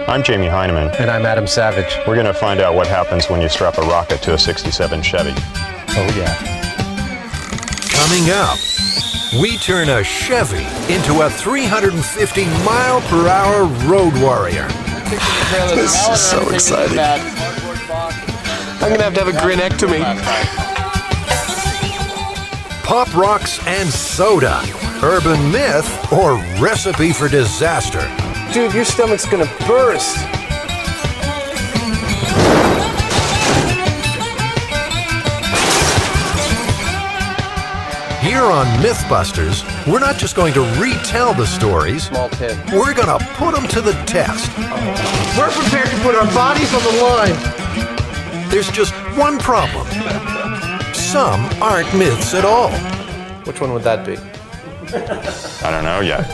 I'm Jamie Heineman. And I'm Adam Savage. We're going to find out what happens when you strap a rocket to a 67 Chevy. Oh, yeah. Coming up, we turn a Chevy into a 350-mile-per-hour road warrior. This is so exciting. I'm going to have a grinectomy. Pop rocks and soda. Urban myth or recipe for disaster. Dude, your stomach's going to burst. Here on MythBusters, we're not just going to retell the stories. Small tip. We're going to put them to the test. We're prepared to put our bodies on the line. There's just one problem. Some aren't myths at all. Which one would that be? I don't know yet.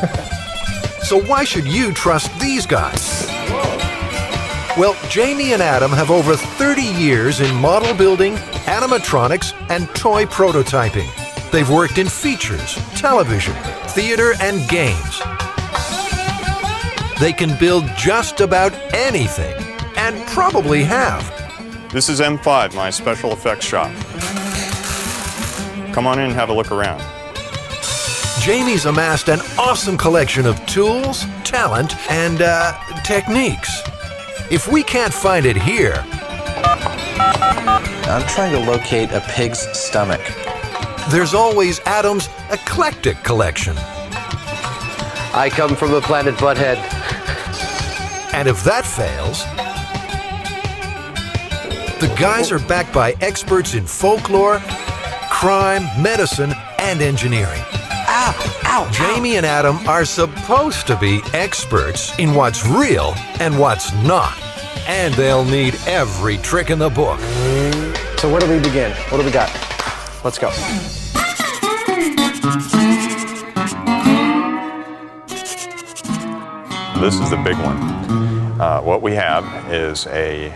So why should you trust these guys? Well, Jamie and Adam have over 30 years in model building, animatronics, and toy prototyping. They've worked in features, television, theater, and games. They can build just about anything, and probably have. This is M5, my special effects shop. Come on in and have a look around. Jamie's amassed an awesome collection of tools, talent, and techniques. If we can't find it here, I'm trying to locate a pig's stomach. there's always Adam's eclectic collection. I come from the planet Butthead. And if that fails, the guys are backed by experts in folklore, crime, medicine, and engineering. Ow! Ow! Jamie and Adam are supposed to be experts in what's real and what's not. And they'll need every trick in the book. So where do we begin? What do we got? Let's go. This is the big one. What we have is a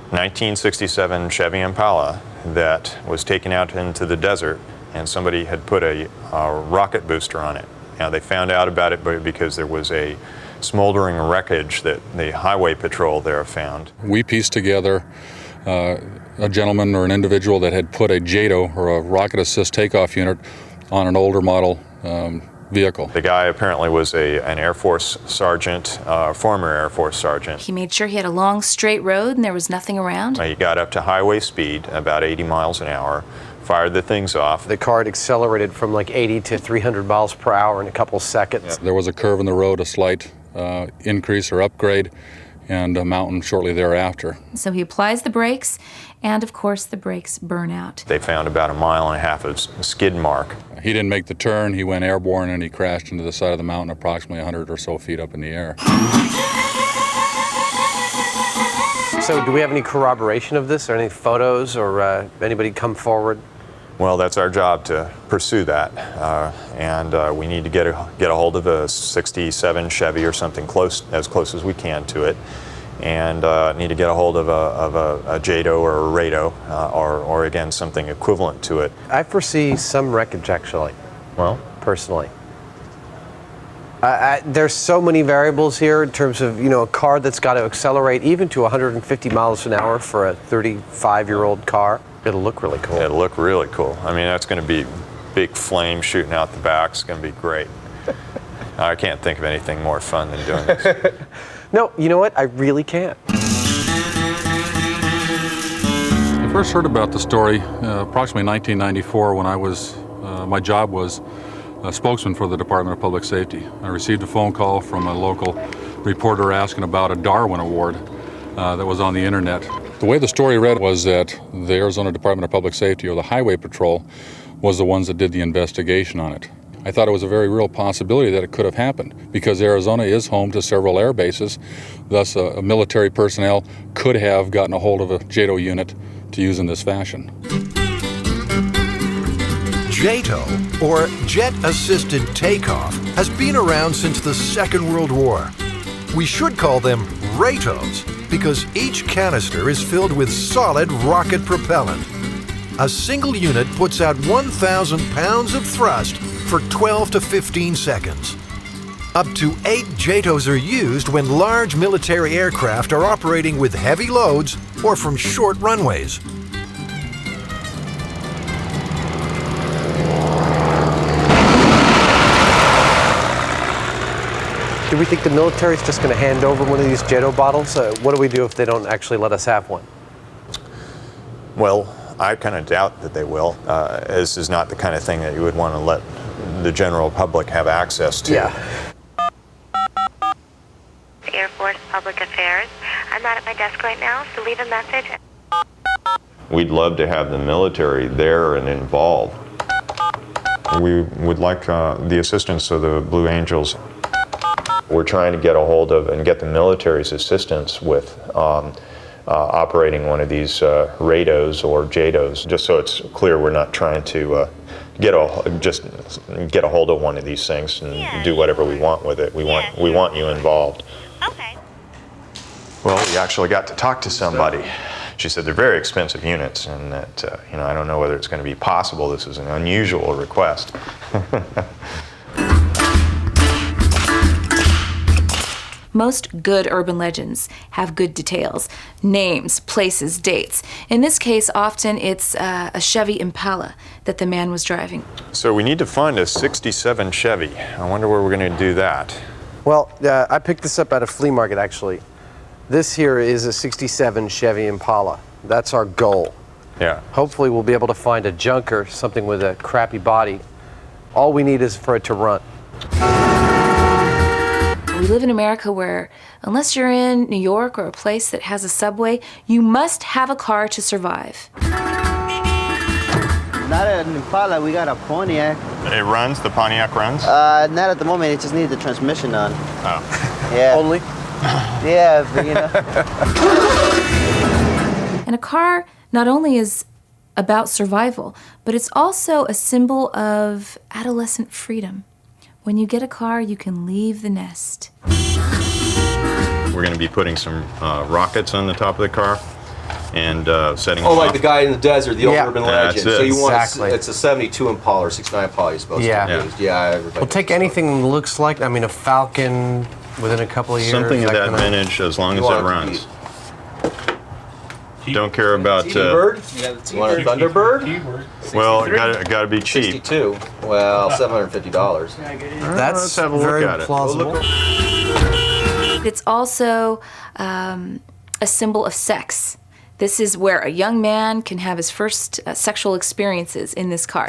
1967 Chevy Impala that was taken out into the desert, and somebody had put a rocket booster on it. Now, they found out about it because there was a smoldering wreckage that the highway patrol there found. We pieced together a gentleman or an individual that had put a JATO, or a rocket assist takeoff unit, on an older model vehicle. The guy apparently was an Air Force sergeant, former Air Force sergeant. He made sure he had a long straight road and there was nothing around. He got up to highway speed, about 80 miles an hour, fired the things off. The car had accelerated from like 80 to 300 miles per hour in a couple seconds. There was a curve in the road, a slight increase or upgrade, and a mountain shortly thereafter. So he applies the brakes, and of course the brakes burn out. They found about 1.5 miles of skid mark. He didn't make the turn, he went airborne, and he crashed into the side of the mountain approximately 100 or so feet up in the air. So do we have any corroboration of this, or any photos, or anybody come forward? Well, that's our job to pursue that, and we need to get a hold of a 67 Chevy or something as close as we can to it, and need to get a hold of a JATO or a RATO, or again something equivalent to it. I foresee some wreckage, actually. Well, personally, there's so many variables here in terms of, a car that's got to accelerate even to 150 miles an hour for a 35-year-old car. It'll look really cool. It'll look really cool. I mean, that's going to be big flame shooting out the back. It's going to be great. I can't think of anything more fun than doing this. No, you know what? I really can't. I first heard about the story approximately 1994 when I was, my job was a spokesman for the Department of Public Safety. I received a phone call from a local reporter asking about a Darwin Award that was on the internet. The way the story read was that the Arizona Department of Public Safety, or the Highway Patrol, was the ones that did the investigation on it. I thought it was a very real possibility that it could have happened, because Arizona is home to several air bases. Thus, military personnel could have gotten a hold of a JATO unit to use in this fashion. JATO, or Jet Assisted Takeoff, has been around since the Second World War. We should call them RATOs, because each canister is filled with solid rocket propellant. A single unit puts out 1,000 pounds of thrust for 12 to 15 seconds. Up to 8 JATOs are used when large military aircraft are operating with heavy loads or from short runways. Do we think the military's just going to hand over one of these JATO bottles? What do we do if they don't actually let us have one? Well, I kind of doubt that they will. This is not the kind of thing that you would want to let the general public have access to. Yeah. Air Force Public Affairs. I'm not at my desk right now, so leave a message. We'd love to have the military there and involved. We would like the assistance of the Blue Angels. We're trying to get a hold of and get the military's assistance with operating one of these RADOs or JATOs, just so it's clear we're not trying to get a hold of one of these things and do whatever we want with it. We want you involved. Okay. Well, we actually got to talk to somebody. She said they're very expensive units, and that I don't know whether it's going to be possible. This is an unusual request. Most good urban legends have good details, names, places, dates. In this case, often it's a Chevy Impala that the man was driving. So we need to find a 67 Chevy. I wonder where we're going to do that. Well, I picked this up at a flea market, actually. This here is a 67 Chevy Impala. That's our goal. Yeah. Hopefully we'll be able to find a junker, something with a crappy body. All we need is for it to run. We live in America where, unless you're in New York or a place that has a subway, you must have a car to survive. Not an Impala, we got a Pontiac. It runs? The Pontiac runs? Not at the moment, it just needs the transmission on. Oh. Yeah. Only? Yeah, but you know. And a car not only is about survival, but it's also a symbol of adolescent freedom. When you get a car, you can leave the nest. We're going to be putting some rockets on the top of the car and setting Oh, them like off. the guy in the desert, the old Yeah. urban That's legend. it. So you want Exactly. it's a 72 Impala or 69 Impala you're supposed Yeah. to use. Yeah, everybody. We'll take anything that looks like, I mean, a Falcon within a couple of years. Something of that kinda- vintage, as long You as it want it to runs. Don't care about. T-Bird? You want a Thunderbird? Well, it got to be cheap. 62. Well, $750. That's Let's have a look very at it. plausible. It's also a symbol of sex. This is where a young man can have his first sexual experiences in this car.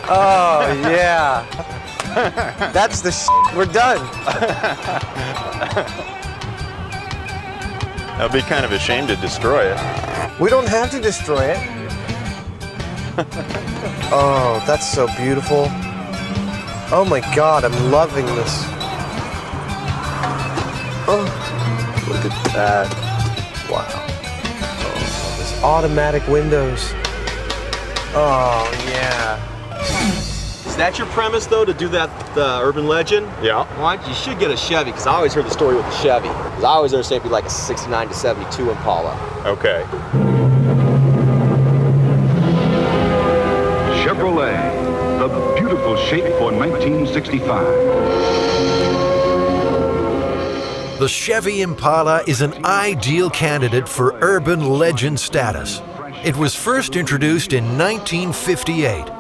Oh, yeah. That's the we're done. I'd be kind of ashamed to destroy it. We don't have to destroy it. Oh, that's so beautiful. Oh my God, I'm loving this. Oh, look at that. Wow. Oh, this automatic windows. Oh, yeah. Is that your premise, though, to do that urban legend? Yeah. Why? You should get a Chevy, because I always heard the story with the Chevy. Because I always understand it'd be like a 69 to 72 Impala. Okay. Chevrolet, the beautiful shape for 1965. The Chevy Impala is an ideal candidate for urban legend status. It was first introduced in 1958.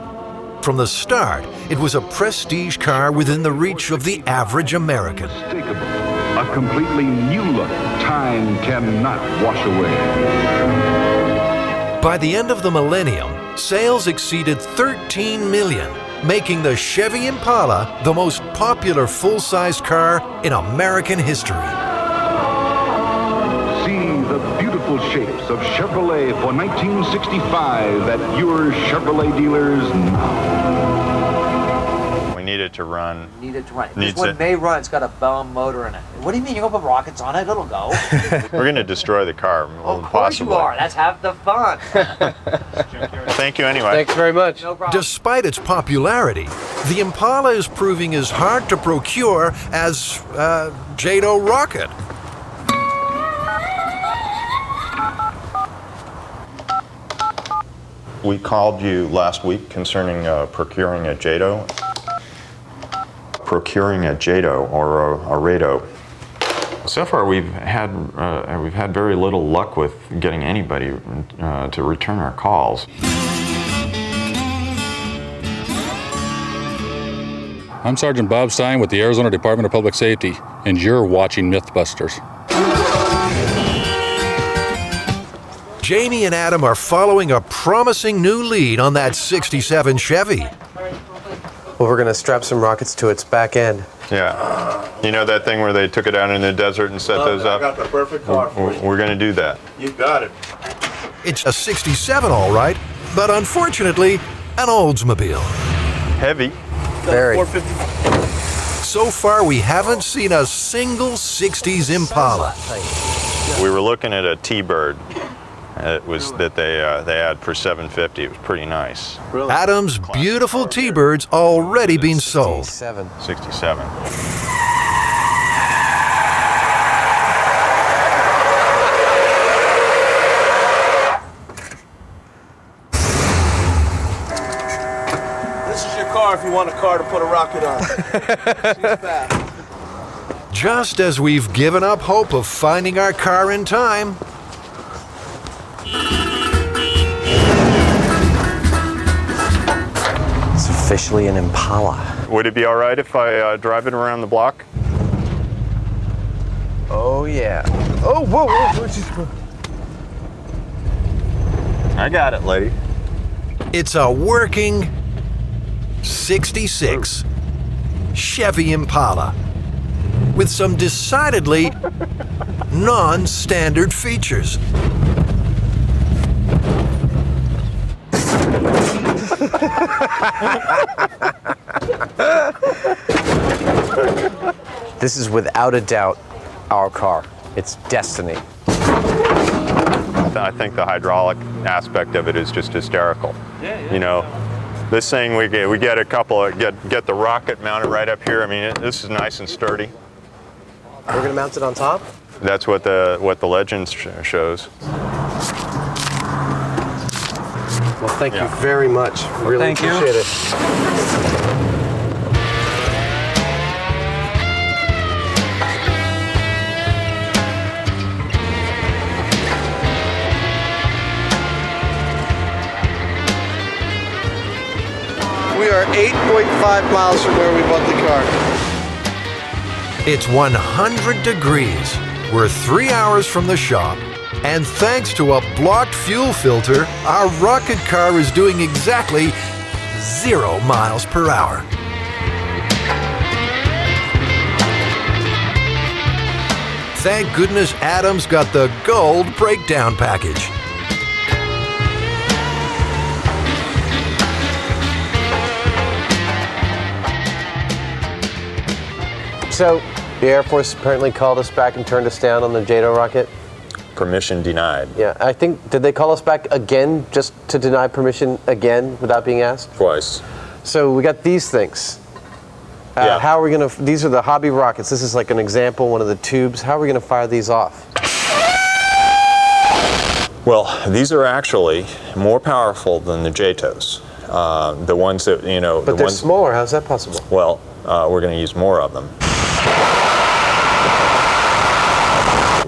From the start, it was a prestige car within the reach of the average American. Unmistakable. A completely new look time cannot wash away. By the end of the millennium, sales exceeded 13 million, making the Chevy Impala the most popular full-size car in American history. See the beautiful shapes of Chevrolet for 1965 at your Chevrolet dealers now. We need it to run. Need it to run. Needs This one it. may run. It's got a bomb motor in it. What do you mean? You're gonna put rockets on it? It'll go. We're going to destroy the car. Of course you are. That's half the fun. Thank you anyway. Thanks very much. No problem. Despite its popularity, the Impala is proving as hard to procure as JATO rocket. We called you last week concerning procuring a JATO. procuring a JATO or a RATO. So far, we've had very little luck with getting anybody to return our calls. I'm Sergeant Bob Stein with the Arizona Department of Public Safety, and you're watching MythBusters. Jamie and Adam are following a promising new lead on that 67 Chevy. Well, we're going to strap some rockets to its back end. Yeah. You know that thing where they took it out in the desert and set those up? I got the perfect car for you. We're going to do that. You got it. It's a 67, all right, but unfortunately, an Oldsmobile. Heavy. Very. 450. So far, we haven't seen a single 60s Impala. We were looking at a T-Bird. It was that they had for $750. It was pretty nice. Adam's beautiful T-Birds already been sold. 67. 67. This is your car if you want a car to put a rocket on. She's fast. Just as we've given up hope of finding our car in time, It's officially an Impala. Would it be all right if I drive it around the block? Oh, yeah. Oh, whoa, whoa. I got it, lady. it's a working 66 Chevy Impala with some decidedly non-standard features. This is without a doubt our car. It's destiny. I think the hydraulic aspect of it is just hysterical. You know, this thing we get a couple of get the rocket mounted right up here. I mean, this is nice and sturdy. We're gonna mount it on top? That's what the legend shows. Well, thank you very much. Really appreciate it. We are 8.5 miles from where we bought the car. It's 100 degrees. We're 3 hours from the shop. And thanks to a blocked fuel filter, our rocket car is doing exactly 0 miles per hour. Thank goodness Adam's got the gold breakdown package. So, the Air Force apparently called us back and turned us down on the JATO rocket? Permission denied. Yeah, I think, did they call us back again just to deny permission again without being asked? Twice. So we got these things. Yeah. How are we gonna, these are the hobby rockets. This is like an example, one of the tubes. How are we gonna fire these off? Well, these are actually more powerful than the JATOs. The ones that, you know... But they're smaller, how's that possible? Well, we're going to use more of them.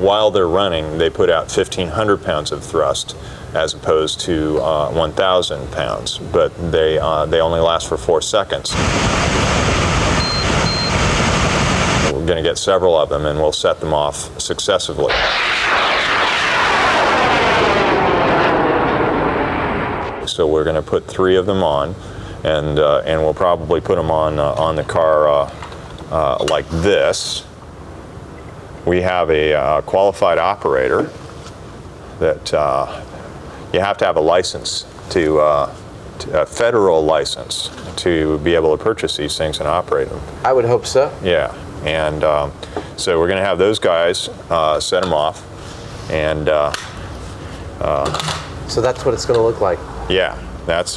While they're running, they put out 1,500 pounds of thrust as opposed to 1,000 pounds, but they only last for 4 seconds. We're going to get several of them and we'll set them off successively. So we're going to put 3 of them on, and we'll probably put them on the car like this. We have a qualified operator that you have to have a license a federal license to be able to purchase these things and operate them. I would hope so. Yeah, and so we're going to have those guys set them off, and so that's what it's going to look like. yeah, that's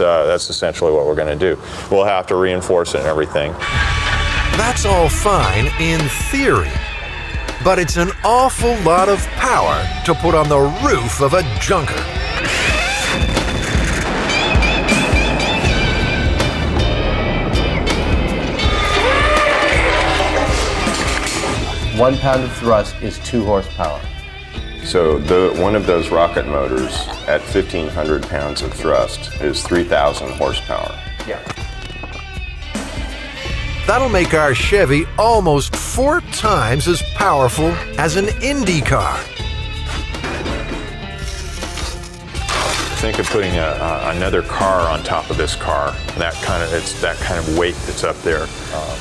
essentially what we're going to do. We'll have to reinforce it and everything. That's all fine in theory, but it's an awful lot of power to put on the roof of a junker. 1 pound of thrust is 2 horsepower. So one of those rocket motors at 1,500 pounds of thrust is 3,000 horsepower. Yeah. That'll make our Chevy almost 4 times as powerful as an Indy car. Think of putting another car on top of this car. It's that kind of weight that's up there.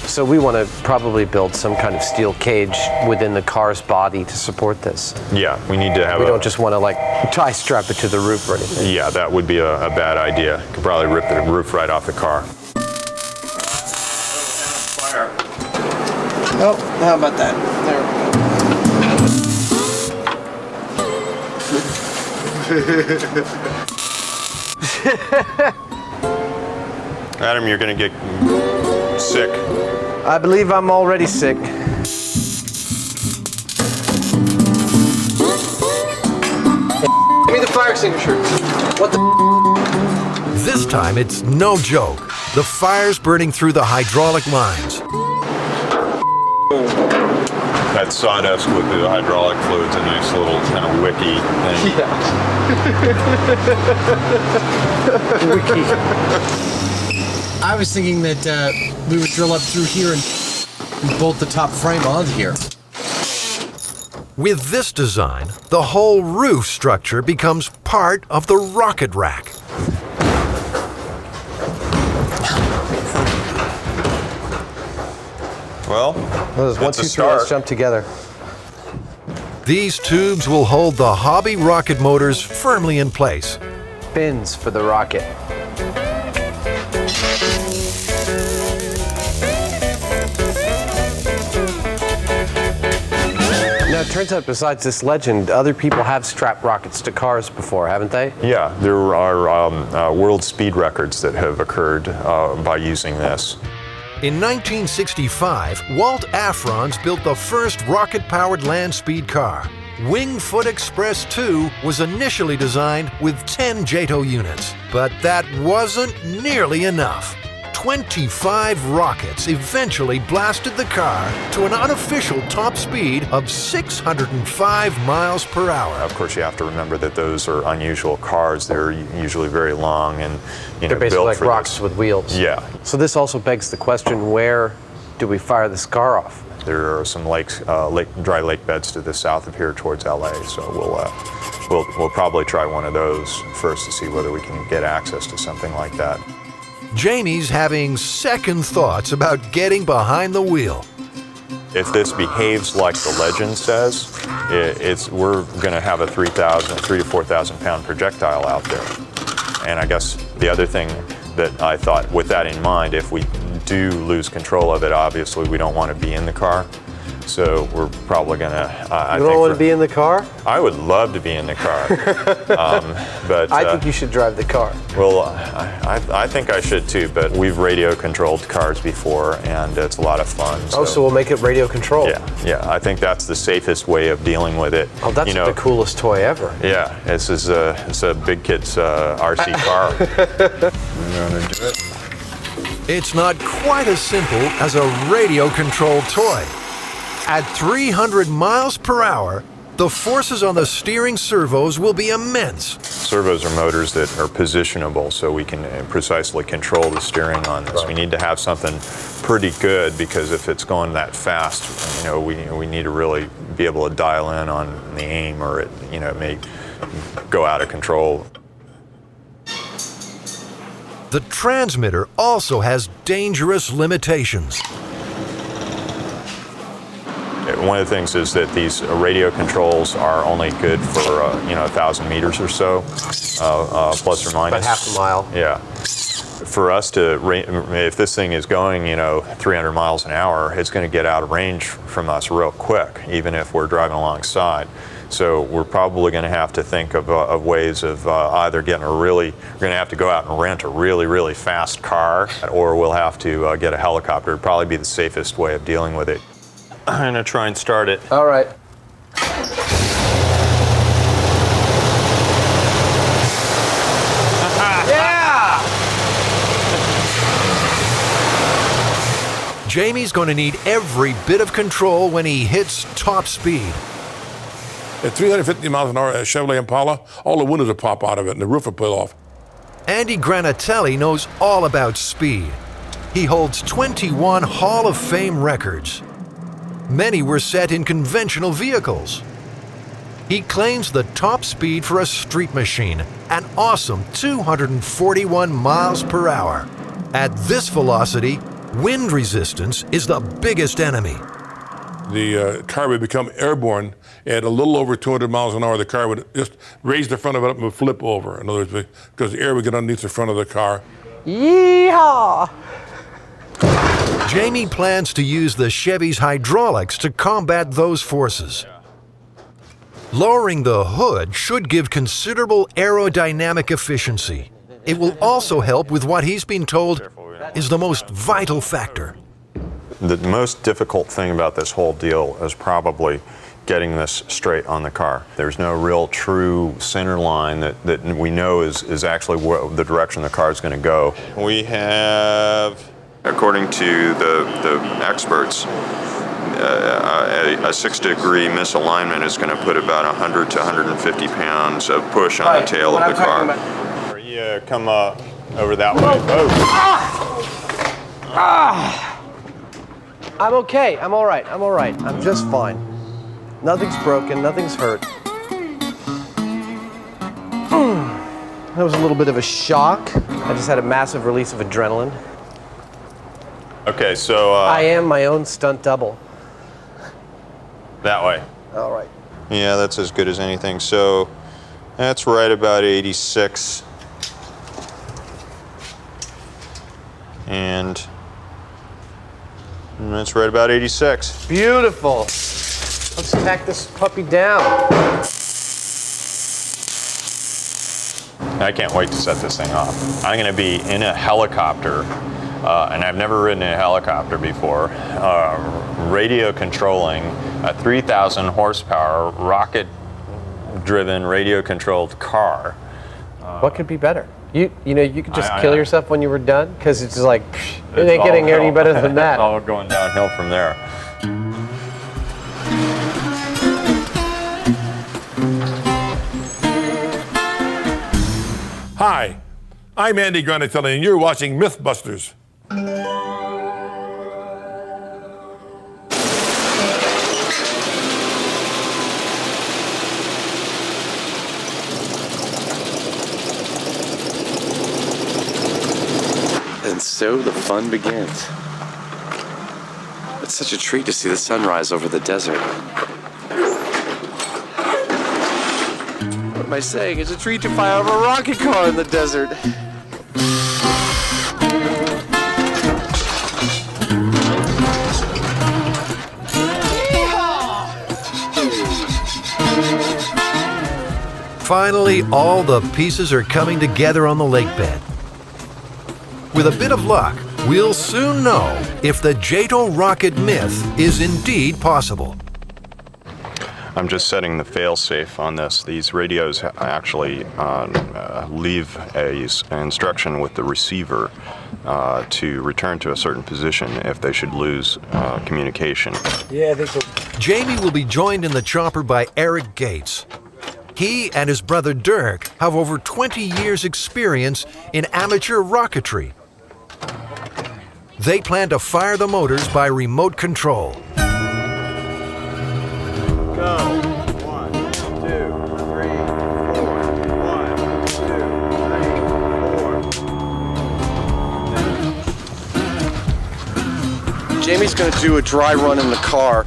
So we want to probably build some kind of steel cage within the car's body to support this. Yeah, we need to have. We don't just want to like tie strap it to the roof or anything. Yeah, that would be a bad idea. Could probably rip the roof right off the car. Oh, how about that? There we go. Adam, you're going to get sick. I believe I'm already sick. Give me the fire extinguisher. What the? This time it's no joke. The fire's burning through the hydraulic lines. That sawdust with the hydraulic fluid's a nice little kind of wicky thing. I was thinking that we would drill up through here and bolt the top frame onto here. With this design, the whole roof structure becomes part of the rocket rack. Well, Those 1, 2, 3, let's jump together. These tubes will hold the hobby rocket motors firmly in place. Fins for the rocket. Now, it turns out besides this legend, other people have strapped rockets to cars before, haven't they? Yeah, there are world speed records that have occurred by using this. In 1965, Walt Afrons built the first rocket-powered land speed car. Wingfoot Express 2 was initially designed with 10 JATO units, but that wasn't nearly enough. 25 rockets eventually blasted the car to an unofficial top speed of 605 miles per hour. Of course, you have to remember that those are unusual cars. They're usually very long and they're basically built like for rocks this. with wheels. Yeah. So this also begs the question: where do we fire this car off? There are some lakes, dry lake beds to the south of here towards LA. So we'll probably try one of those first to see whether we can get access to something like that. Jamie's having second thoughts about getting behind the wheel. If this behaves like the legend says, we're going to have a 3 to 4,000 pound projectile out there. And I guess the other thing that I thought, with that in mind, if we do lose control of it, obviously we don't want to be in the car. So we're probably going to. You don't want to be in the car? I would love to be in the car, but I think you should drive the car. Well, I think I should too. But we've radio-controlled cars before, and it's a lot of fun. So we'll make it radio-controlled. Yeah. I think that's the safest way of dealing with it. Oh, that's the coolest toy ever. Yeah, it's a big kid's RC car. You want to do it? It's not quite as simple as a radio-controlled toy. At 300 miles per hour, the forces on the steering servos will be immense. Servos are motors that are positionable, so we can precisely control the steering on this. Right. We need to have something pretty good, because if it's going that fast, we need to really be able to dial in on the aim, or it may go out of control. The transmitter also has dangerous limitations. One of the things is that these radio controls are only good for 1,000 meters or so, plus or minus. About half a mile. Yeah. For us to, if this thing is going 300 miles an hour, it's going to get out of range from us real quick, even if we're driving alongside. So we're probably going to have to think of ways of either getting we're going to have to go out and rent a really, really fast car, or we'll have to get a helicopter. It'd probably be the safest way of dealing with it. I'm going to try and start it. All right. Jamie's going to need every bit of control when he hits top speed. At 350 miles an hour, a Chevrolet Impala, all the windows will pop out of it and the roof will peel off. Andy Granatelli knows all about speed. He holds 21 Hall of Fame records. Many were set in conventional vehicles. He claims the top speed for a street machine, an awesome 241 miles per hour. At this velocity, wind resistance is the biggest enemy. The car would become airborne at a little over 200 miles an hour. The car would just raise the front of it up and would flip over. In other words, because the air would get underneath the front of the car. Yeehaw! Jamie plans to use the Chevy's hydraulics to combat those forces. Lowering the hood should give considerable aerodynamic efficiency. It will also help with what he's been told is the most vital factor. The most difficult thing about this whole deal is probably getting this straight on the car. There's no real true center line that we know is actually the direction the car is going to go. We have, according to the experts, a 6-degree misalignment is going to put about 100 to 150 pounds of push on the tail of the car. You come over that way. I'm okay. I'm all right. I'm all right. I'm just fine. Nothing's broken. Nothing's hurt. That was a little bit of a shock. I just had a massive release of adrenaline. Okay, so... I am my own stunt double. That way. All right. Yeah, that's as good as anything. So that's right about 86. And that's right about 86. Beautiful. Let's pack this puppy down. I can't wait to set this thing off. I'm going to be in a helicopter, and I've never ridden in a helicopter before, radio controlling a 3,000 horsepower rocket-driven radio-controlled car. What could be better? You know, you could just kill yourself when you were done, because it's just like, it ain't all getting any better than that. It's all going downhill from there. Hi, I'm Andy Granatelli, and you're watching MythBusters. And so the fun begins. It's such a treat to see the sunrise over the desert. What am I saying? It's a treat to fire up a rocket car in the desert. Finally, all the pieces are coming together on the lake bed. With a bit of luck, we'll soon know if the JATO rocket myth is indeed possible. I'm just setting the fail-safe on this. These radios actually leave an instruction with the receiver to return to a certain position if they should lose communication. Yeah, I think so. Jamie will be joined in the chopper by Eric Gates. He and his brother Dirk have over 20 years' experience in amateur rocketry. They plan to fire the motors by remote control. Go. 1, 2, 3, 4. 1, 2, 3, 4. Jamie's going to do a dry run in the car.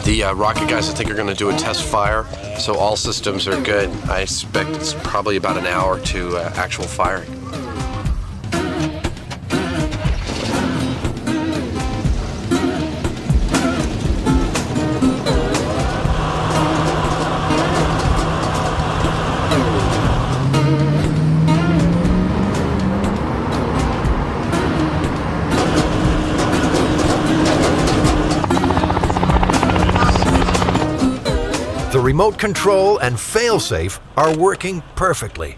The rocket guys, I think, are going to do a test fire, so all systems are good. I expect it's probably about an hour to actual firing. The remote control and fail-safe are working perfectly.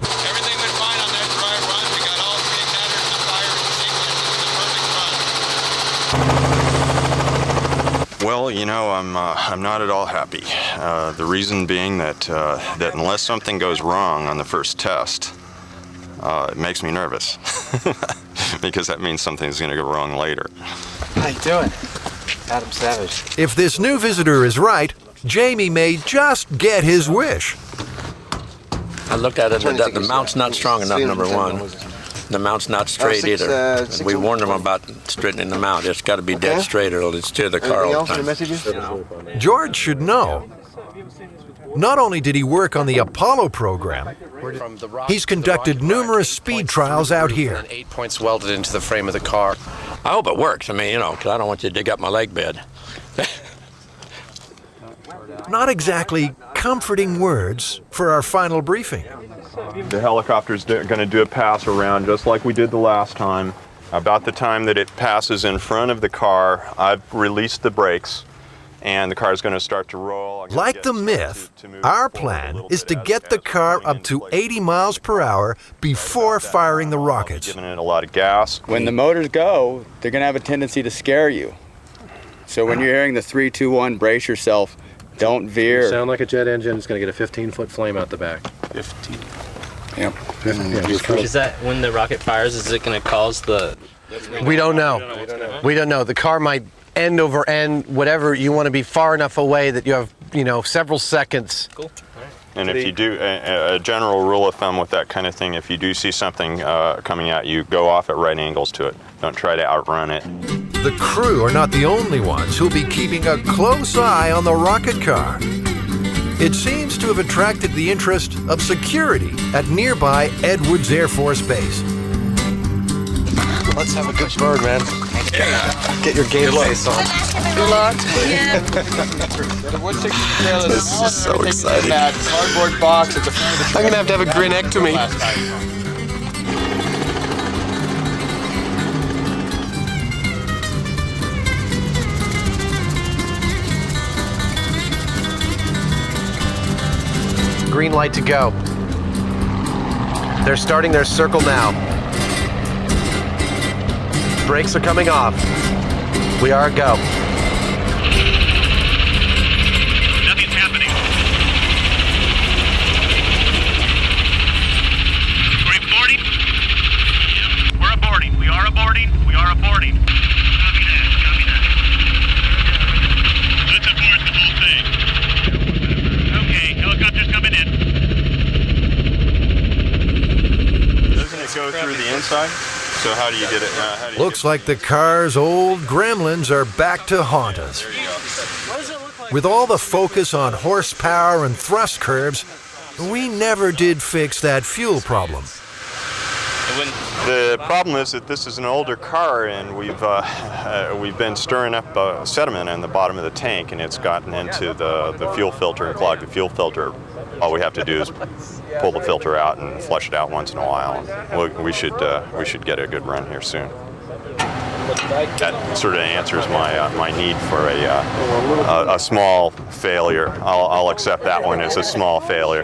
Everything went fine on that dry run. We got all 3 attenders Well, you know, I'm not at all happy. The reason being that unless something goes wrong on the first test, it makes me nervous because that means something's going to go wrong later. How you doing? Adam Savage. If this new visitor is right, Jamie may just get his wish. I looked at it, the mount's not strong enough, number one. The mount's not straight either. We warned them about straightening the mount. It's got to be dead straight or it'll steer the car all the time. George should know. Not only did he work on the Apollo program, he's conducted numerous speed trials out here. 8 points welded into the frame of the car. I hope it works. I mean, you know, because I don't want you to dig up my leg bed. Not exactly comforting words for our final briefing. The helicopter's going to do a pass around just like we did the last time. About the time that it passes in front of the car, I've released the brakes and the car is going to start to roll. Like the Myth, our plan is to get the car up to 80 miles per hour before firing the rockets. Giving it a lot of gas. When the motors go, they're going to have a tendency to scare you. So when you're hearing the 3, 2, 1, brace yourself. Don't veer. Sound like a jet engine. It's going to get a 15-foot flame out the back. 15. Yep. Is that when the rocket fires, is it going to cause the... We don't know. We don't know. The car might end over end, whatever. You want to be far enough away that you have, several seconds. Cool. And if you do, a general rule of thumb with that kind of thing, if you do see something coming at you, go off at right angles to it. Don't try to outrun it. The crew are not the only ones who'll be keeping a close eye on the rocket car. It seems to have attracted the interest of security at nearby Edwards Air Force Base. Let's have a good bird, man. Get your game face on. Good luck. This is so exciting. That cardboard box at the front of the I'm going to have a grinectomy. Green light to go. They're starting their circle now. Brakes are coming off. We are a go. Nothing's happening. We're boarding? Yep. We're aborting. We are aborting. We are aborting. Copy that. Copy that. Let's abort the whole thing. Okay, helicopter's coming in. Doesn't it go through the inside? So how do you get it? Looks like the car's old gremlins are back to haunt us. With all the focus on horsepower and thrust curves, we never did fix that fuel problem. The problem is that this is an older car, and we've been stirring up sediment in the bottom of the tank, and it's gotten into the fuel filter and clogged the fuel filter. All we have to do is pull the filter out and flush it out once in a while. And we should get a good run here soon. That sort of answers my need for a small failure. I'll accept that one as a small failure.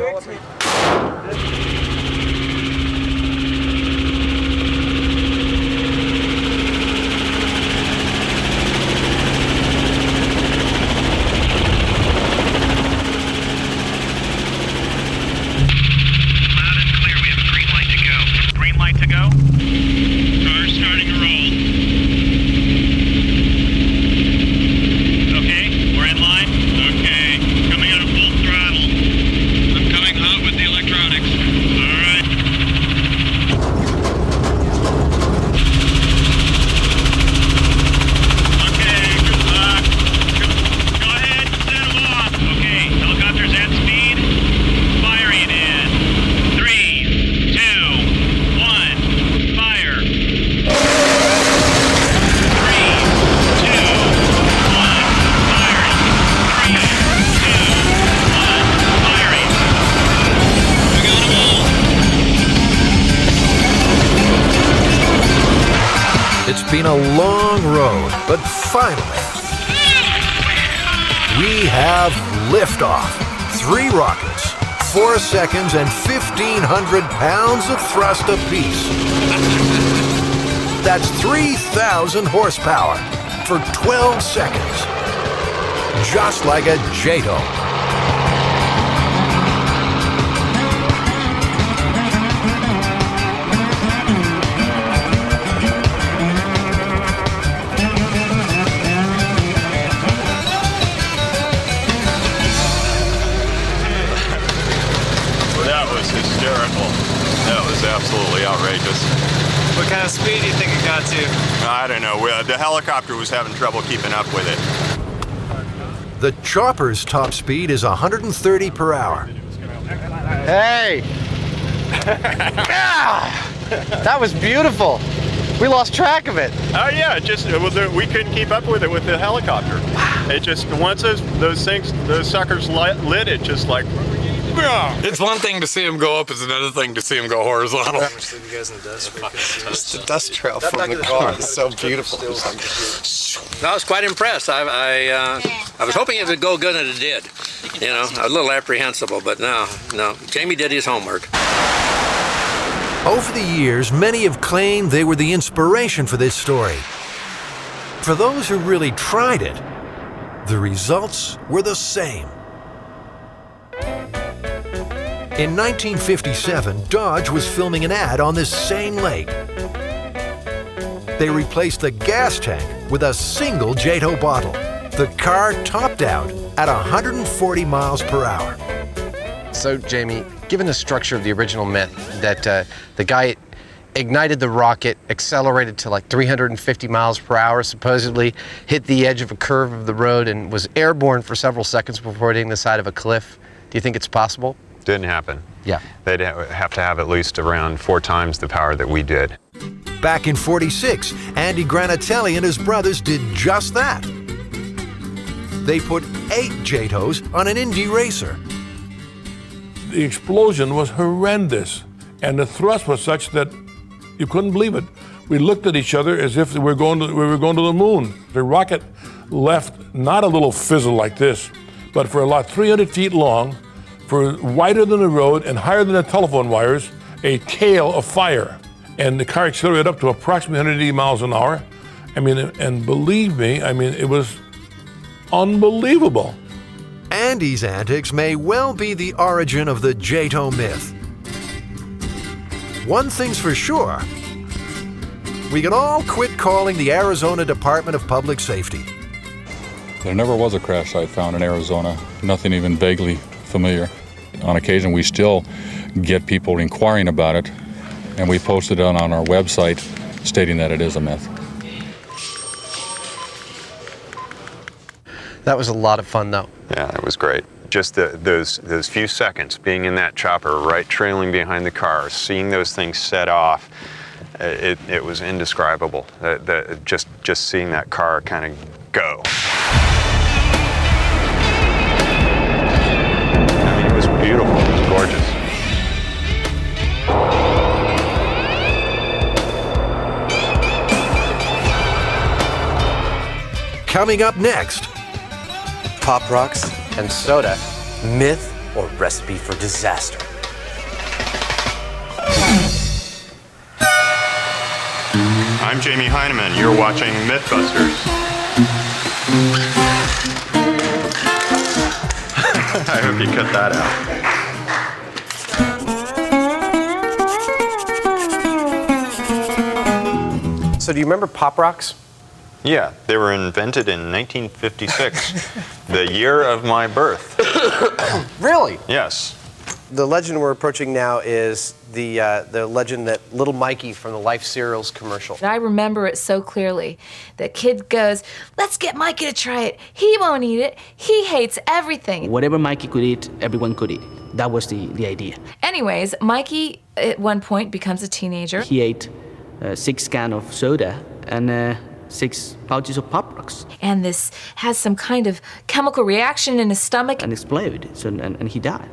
It's been a long road, but finally, we have liftoff. 3 rockets, 4 seconds, and 1,500 pounds of thrust apiece. That's 3,000 horsepower for 12 seconds. just like a JATO. That was hysterical. That was absolutely outrageous. What kind of speed do you think it got to? I don't know. The helicopter was having trouble keeping up with it. The chopper's top speed is 130 per hour. Hey! That was beautiful. We lost track of it. Oh yeah, we couldn't keep up with it with the helicopter. It just once those suckers lit, it just like. It's one thing to see him go up, it's another thing to see him go horizontal. How much did you guys in the dust? Just the dust trail from the car is so beautiful. I was quite impressed. I was hoping it would go good, and it did. You know, I was a little apprehensible, but no. Jamie did his homework. Over the years, many have claimed they were the inspiration for this story. For those who really tried it, the results were the same. In 1957, Dodge was filming an ad on this same lake. They replaced the gas tank with a single JATO bottle. The car topped out at 140 miles per hour. So, Jamie, given the structure of the original myth that the guy ignited the rocket, accelerated to like 350 miles per hour, supposedly hit the edge of a curve of the road and was airborne for several seconds before hitting the side of a cliff, do you think it's possible? Didn't happen. Yeah. They'd have to have at least around 4 times the power that we did. Back in '46, Andy Granatelli and his brothers did just that. They put 8 JATOs on an Indy racer. The explosion was horrendous, and the thrust was such that you couldn't believe it. We looked at each other as if we were going to the moon. The rocket left not a little fizzle like this, but for about 300 feet long, for wider than the road and higher than the telephone wires, a tail of fire. And the car accelerated up to approximately 180 miles an hour. I mean, and believe me, it was unbelievable. Andy's antics may well be the origin of the JATO myth. One thing's for sure, we can all quit calling the Arizona Department of Public Safety. There never was a crash site found in Arizona, nothing even vaguely familiar. On occasion, we still get people inquiring about it, and we posted it on our website stating that it is a myth. That was a lot of fun, though. Yeah, it was great. Just those few seconds being in that chopper, right trailing behind the car, seeing those things set off, it was indescribable. Just seeing that car kind of go. It was beautiful. It was gorgeous. Coming up next, Pop Rocks and soda, myth or recipe for disaster. I'm Jamie Heineman. You're watching MythBusters. I hope you cut that out. So do you remember Pop Rocks? Yeah, they were invented in 1956, the year of my birth. Really? Yes. The legend we're approaching now is the legend that little Mikey from the Life Cereals commercial. I remember it so clearly. The kid goes, "Let's get Mikey to try it. He won't eat it. He hates everything." Whatever Mikey could eat, everyone could eat. That was the idea. Anyways, Mikey at one point becomes a teenager. He ate 6 cans of soda and 6 pouches of Pop Rocks. And this has some kind of chemical reaction in his stomach. And exploded, and he died.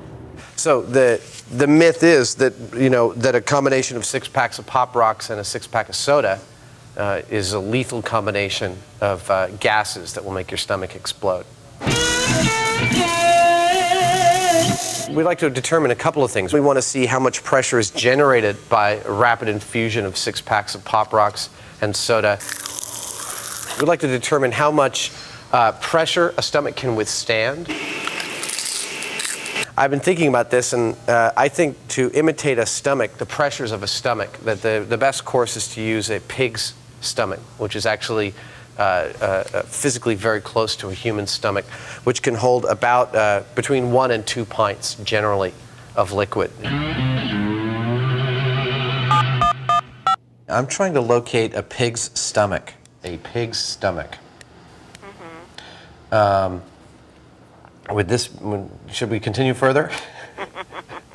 So the myth is that, that a combination of 6 packs of Pop Rocks and a 6-pack of soda is a lethal combination of gases that will make your stomach explode. We'd like to determine a couple of things. We want to see how much pressure is generated by a rapid infusion of 6 packs of Pop Rocks and soda. We'd like to determine how much pressure a stomach can withstand. I've been thinking about this, and I think to imitate a stomach, the pressures of a stomach, that the best course is to use a pig's stomach, which is actually physically very close to a human stomach, which can hold about between 1 and 2 pints, generally, of liquid. I'm trying to locate a pig's stomach. A pig's stomach. With this, should we continue further?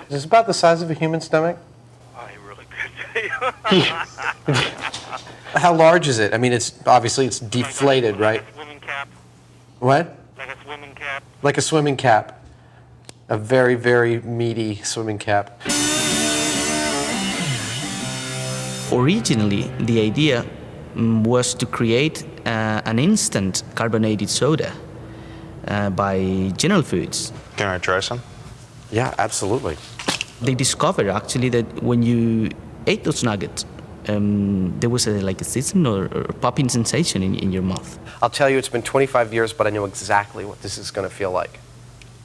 Is this about the size of a human stomach? I really could tell you. How large is it? I mean, it's obviously it's deflated, right? Like a swimming cap. What? Like a swimming cap. Like a swimming cap. A very, very meaty swimming cap. Originally, the idea was to create an instant carbonated soda by General Foods. Can I try some? Yeah, absolutely. They discovered actually that when you ate those nuggets, there was a sizzling or popping sensation in your mouth. I'll tell you, it's been 25 years, but I know exactly what this is going to feel like.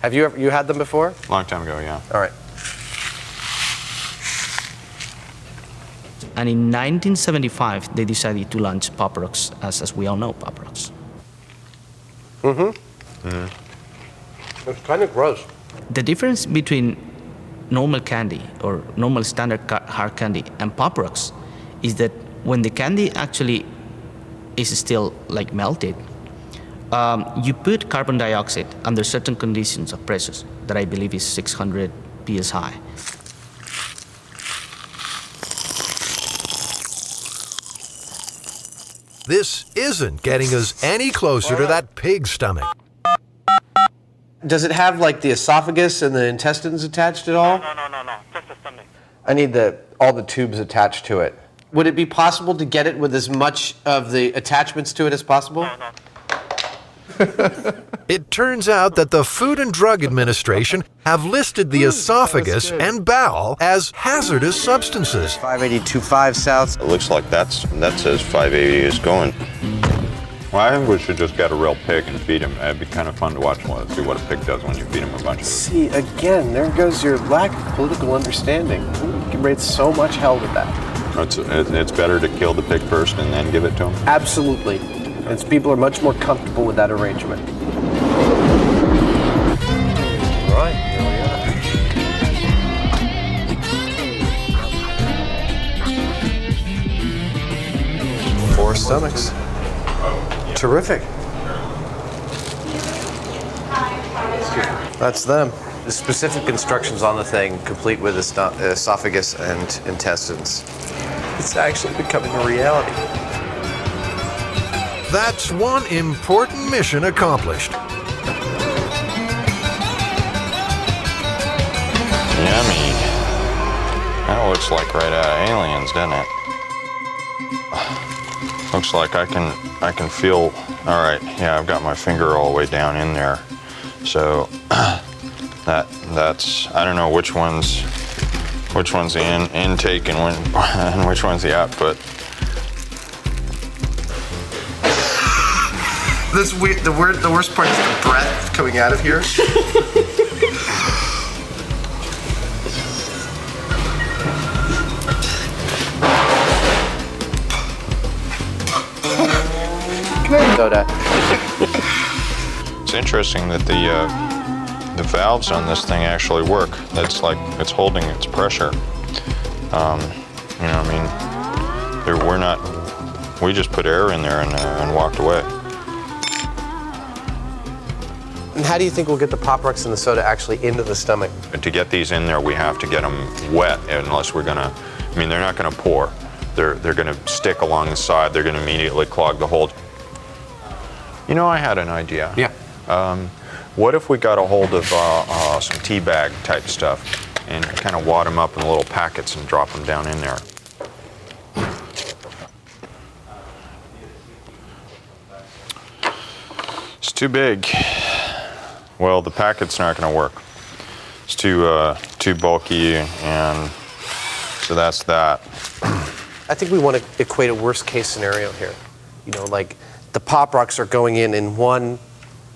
Have you had them before? Long time ago, yeah. All right. And in 1975, they decided to launch Pop Rocks, as we all know Pop Rocks. It's kind of gross. The difference between normal candy or normal standard hard candy and Pop Rocks is that when the candy actually is still melted, you put carbon dioxide under certain conditions of pressures that I believe is 600 psi. This isn't getting us any closer to that pig stomach. Does it have the esophagus and the intestines attached at all? No. Just the stomach. I need all the tubes attached to it. Would it be possible to get it with as much of the attachments to it as possible? No. It turns out that the Food and Drug Administration have listed the esophagus and bowel as hazardous substances. 582.5 south. It looks like that says 580 is going. Well, I think we should just get a real pig and feed him. It'd be kind of fun to watch see what a pig does when you feed him a bunch of it. See, again, there goes your lack of political understanding. You can raise so much hell with that. It's better to kill the pig first and then give it to him? Absolutely. People are much more comfortable with that arrangement. All right, here we are. 4 stomachs. Terrific. That's them. The specific instructions on the thing, complete with esophagus and intestines. It's actually becoming a reality. That's one important mission accomplished. Yummy. That looks like right out of Aliens, doesn't it? Looks like I can feel. All right, yeah, I've got my finger all the way down in there. So that's I don't know which one's the intake and which one's the output. The worst part is the breath coming out of here. Soda. It's interesting that the valves on this thing actually work. It's like it's holding its pressure. We just put air in there and walked away. And how do you think we'll get the Pop Rocks and the soda actually into the stomach? And to get these in there, we have to get them wet, unless we're gonna. They're not gonna pour. They're gonna stick along the side. They're gonna immediately clog the hole. I had an idea. Yeah. What if we got a hold of some tea bag type stuff and kind of wad them up in little packets and drop them down in there? It's too big. Well, the packet's not going to work. It's too bulky, and so that's that. I think we want to equate a worst case scenario here. the Pop Rocks are going in one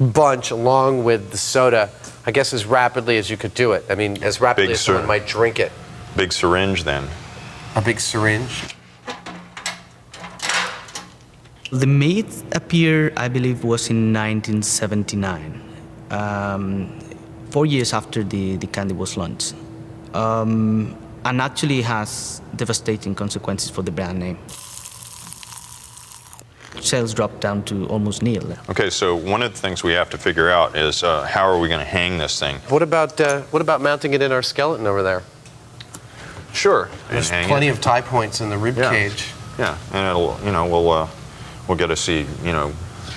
bunch along with the soda, I guess as rapidly as you could do it. I mean, as rapidly as someone might drink it. Big syringe then. A big syringe? The myth appeared, I believe, was in 1979, 4 years after the candy was launched. And actually has devastating consequences for the brand name. Sales dropped down to almost nil. Okay, so one of the things we have to figure out is how are we going to hang this thing? What about mounting it in our skeleton over there? Sure. There's plenty of tie points in the rib cage. Yeah, and it'll, you know, we'll get to see, you know,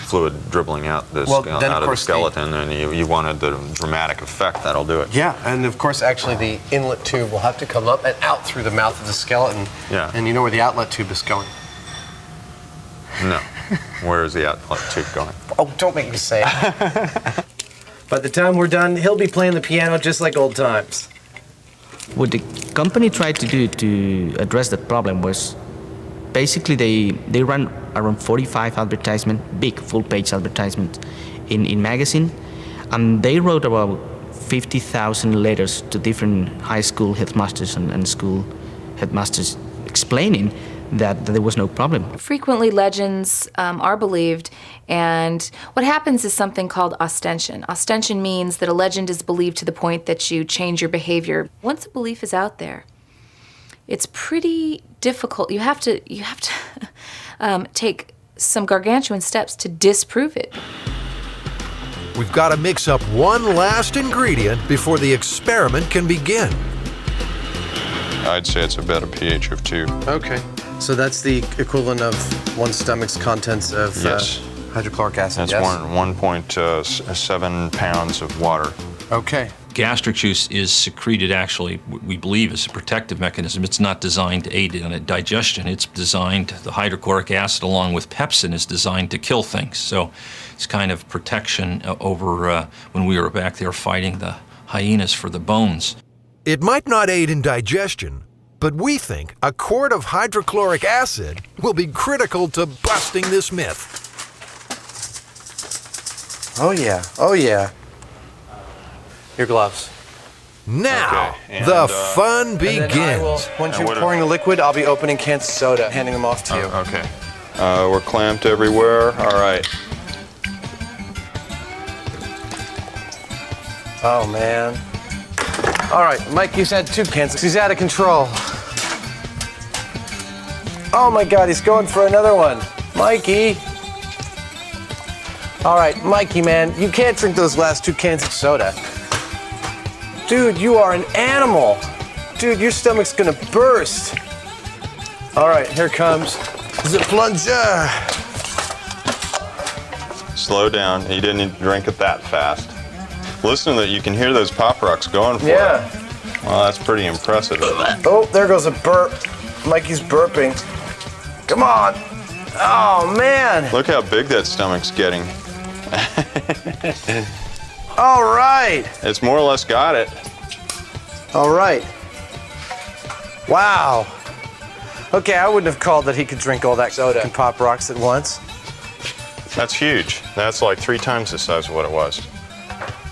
fluid dribbling out out of the skeleton, and you wanted the dramatic effect, that'll do it. Yeah, and of course, actually, the inlet tube will have to come up and out through the mouth of the skeleton. Yeah. And you know where the outlet tube is going? No. Where is the outlet tube going? Oh, don't make me say it. By the time we're done, he'll be playing the piano just like old times. What the company tried to do to address that problem was basically they ran around 45 advertisements, big full-page advertisements in magazine, and they wrote about 50,000 letters to different high school headmasters and school headmasters explaining that there was no problem. Frequently, legends are believed, and what happens is something called ostension. Ostension means that a legend is believed to the point that you change your behavior. Once a belief is out there, it's pretty difficult. You have to take some gargantuan steps to disprove it. We've got to mix up one last ingredient before the experiment can begin. I'd say it's about a pH of 2. Okay. So that's the equivalent of one stomach's contents of hydrochloric acid, That's 1.7 pounds of water. Okay. Gastric juice is secreted, actually, we believe, as a protective mechanism. It's not designed to aid in digestion. It's designed, the hydrochloric acid along with pepsin is designed to kill things. So it's kind of protection over when we were back there fighting the hyenas for the bones. It might not aid in digestion, but we think a quart of hydrochloric acid will be critical to busting this myth. Oh yeah, oh yeah. Your gloves. Now, Okay, the fun begins. Once you're pouring the liquid, I'll be opening cans of soda, handing them off to you. Okay. We're clamped everywhere. All right. Oh, man. All right, Mike, he's had 2 cans. He's out of control. Oh, my God, he's going for another one. Mikey. All right, Mikey, man, you can't drink those last 2 cans of soda. Dude, you are an animal. Dude, your stomach's gonna burst. All right, here comes the plunger. Slow down. You didn't drink it that fast. Listen to that. You can hear those Pop Rocks going for it. Well, that's pretty impressive. Oh, there goes a burp. Mikey's burping. Come on. Oh, man. Look how big that stomach's getting. All right. It's more or less got it. All right. Wow. Okay, I wouldn't have called that he could drink all that soda and Pop Rocks at once. That's huge. That's like 3 times the size of what it was.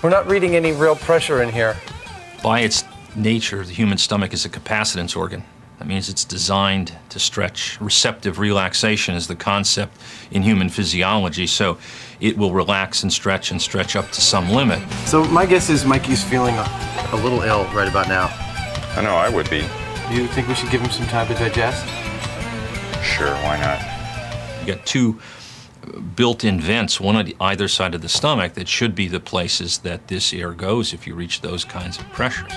We're not reading any real pressure in here. By its nature, the human stomach is a capacitance organ. That means it's designed to stretch. Receptive relaxation is the concept in human physiology, so it will relax and stretch up to some limit. So my guess is Mikey's feeling a little ill right about now. I know I would be. Do you think we should give him some time to digest? Sure, why not? You got 2 built-in vents, one on either side of the stomach, that should be the places that this air goes if you reach those kinds of pressures.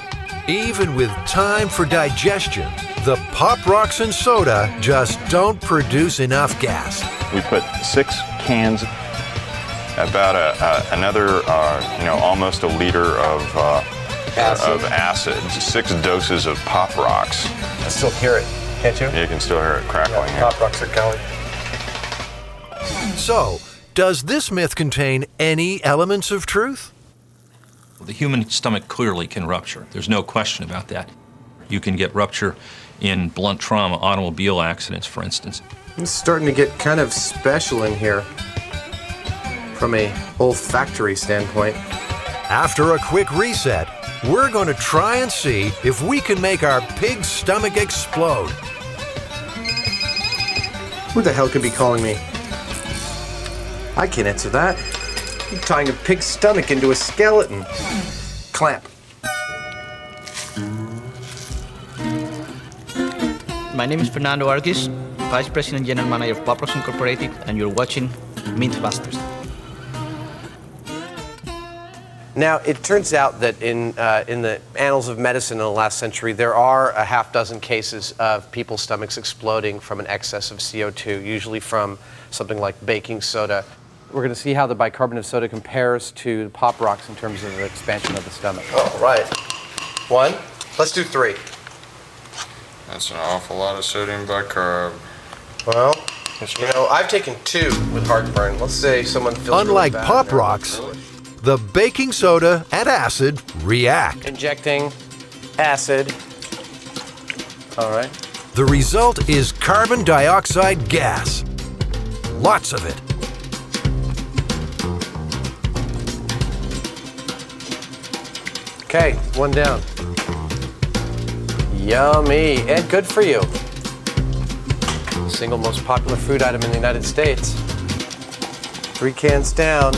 Even with time for digestion, the Pop Rocks and soda just don't produce enough gas. We put 6 cans, about another, almost a liter of acid, 6 doses of Pop Rocks. I still hear it, can't you? You can still hear it crackling. Yeah, Pop Rocks are going. So, does this myth contain any elements of truth? The human stomach clearly can rupture. There's no question about that. You can get rupture in blunt trauma, automobile accidents, for instance. It's starting to get kind of special in here. from a olfactory standpoint. After a quick reset, we're going to try and see if we can make our pig's stomach explode. Who the hell could be calling me? I can't answer that. I'm tying a pig's stomach into a skeleton. Clamp. My name is Fernando Arguis, Vice President General Manager of Pop Rocks Incorporated, and you're watching MythBusters. Now, it turns out that in the annals of medicine in the last century, there are a half dozen cases of people's stomachs exploding from an excess of CO2, usually from something like baking soda. We're going to see how the bicarbonate of soda compares to Pop Rocks in terms of the expansion of the stomach. Oh, right. 1. Let's do 3. That's an awful lot of sodium bicarb. Well, you know, I've taken 2 with heartburn. Let's say someone feels Unlike really bad. Pop Rocks, the baking soda and acid react. Injecting acid. All right. The result is carbon dioxide gas. Lots of it. Okay, 1 down. Yummy, and good for you. Single most popular food item in the United States. 3 cans down.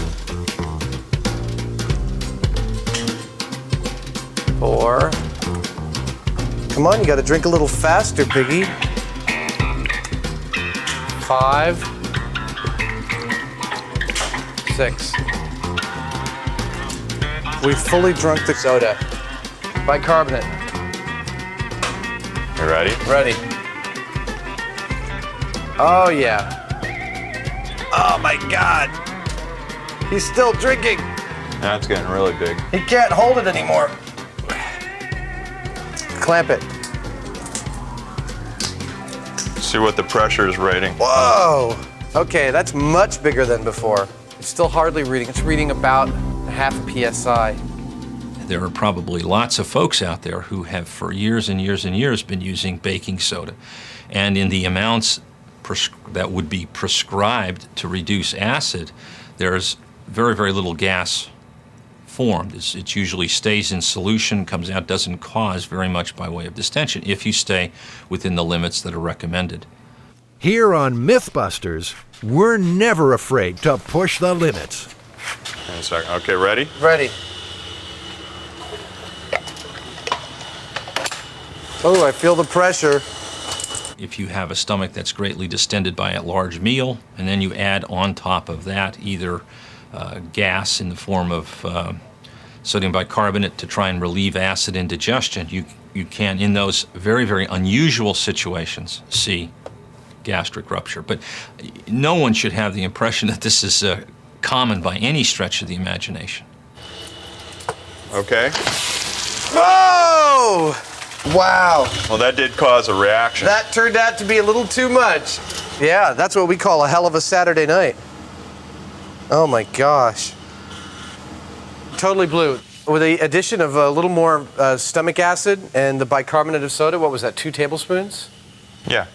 4. Come on, you gotta drink a little faster, piggy. 5. 6. We've fully drunk the soda. Bicarbonate. You ready? Ready. Oh, yeah. Oh, my God. He's still drinking. That's getting really big. He can't hold it anymore. Clamp it. See what the pressure is rating. Whoa. Okay, that's much bigger than before. It's still hardly reading. It's reading about half a PSI. There are probably lots of folks out there who have for years and years and years been using baking soda. And in the amounts that would be prescribed to reduce acid, there's very, very little gas formed. It usually stays in solution, comes out, doesn't cause very much by way of distension if you stay within the limits that are recommended. Here on MythBusters, we're never afraid to push the limits. In a second. Okay, ready? Ready. Oh, I feel the pressure. If you have a stomach that's greatly distended by a large meal, and then you add on top of that either gas in the form of sodium bicarbonate to try and relieve acid indigestion, you can, in those very, very unusual situations, see gastric rupture. But no one should have the impression that this is common by any stretch of the imagination. Okay. Whoa! Wow. Well, that did cause a reaction. That turned out to be a little too much. Yeah, that's what we call a hell of a Saturday night. Oh my gosh. Totally blue. With the addition of a little more stomach acid and the bicarbonate of soda, what was that, 2 tablespoons? Yeah.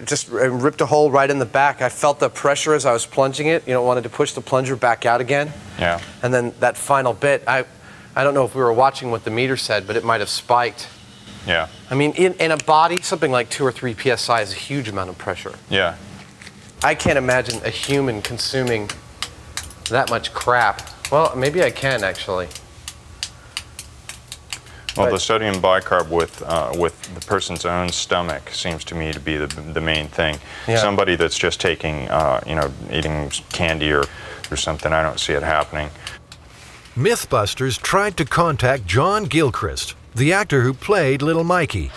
Just ripped a hole right in the back. I felt the pressure as I was plunging it. You know, wanted to push the plunger back out again. Yeah. And then that final bit, I don't know if we were watching what the meter said, but it might have spiked. Yeah. I mean, in a body, something like 2 or 3 PSI is a huge amount of pressure. Yeah. I can't imagine a human consuming that much crap. Well, maybe I can, actually. Well, the sodium bicarb with the person's own stomach seems to me to be the main thing. Yeah. Somebody that's just taking, eating candy or something, I don't see it happening. MythBusters tried to contact John Gilchrist, the actor who played Little Mikey.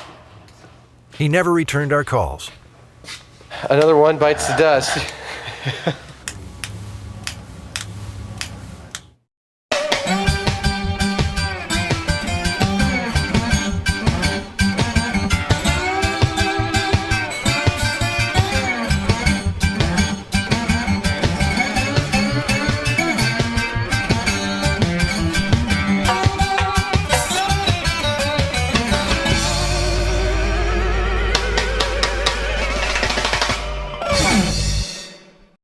He never returned our calls. Another one bites the dust.